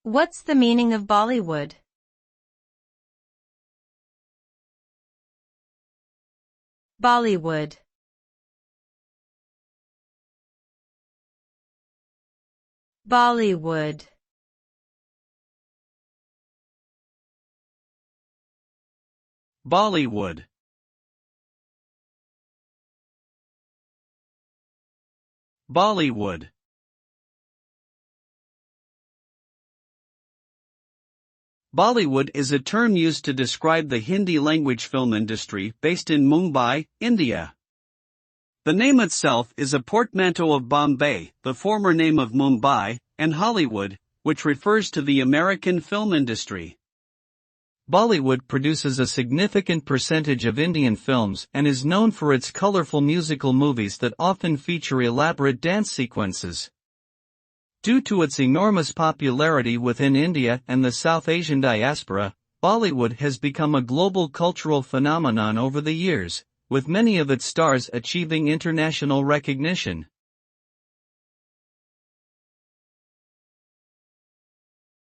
What's the meaning of Bollywood? Bollywood. Bollywood. Bollywood. Bollywood. Bollywood is a term used to describe the Hindi-language film industry based in Mumbai, India. The name itself is a portmanteau of Bombay, the former name of Mumbai, and Hollywood, which refers to the American film industry. Bollywood produces a significant percentage of Indian films and is known for its colorful musical movies that often feature elaborate dance sequences. Due to its enormous popularity within India and the South Asian diaspora, Bollywood has become a global cultural phenomenon over the years, with many of its stars achieving international recognition.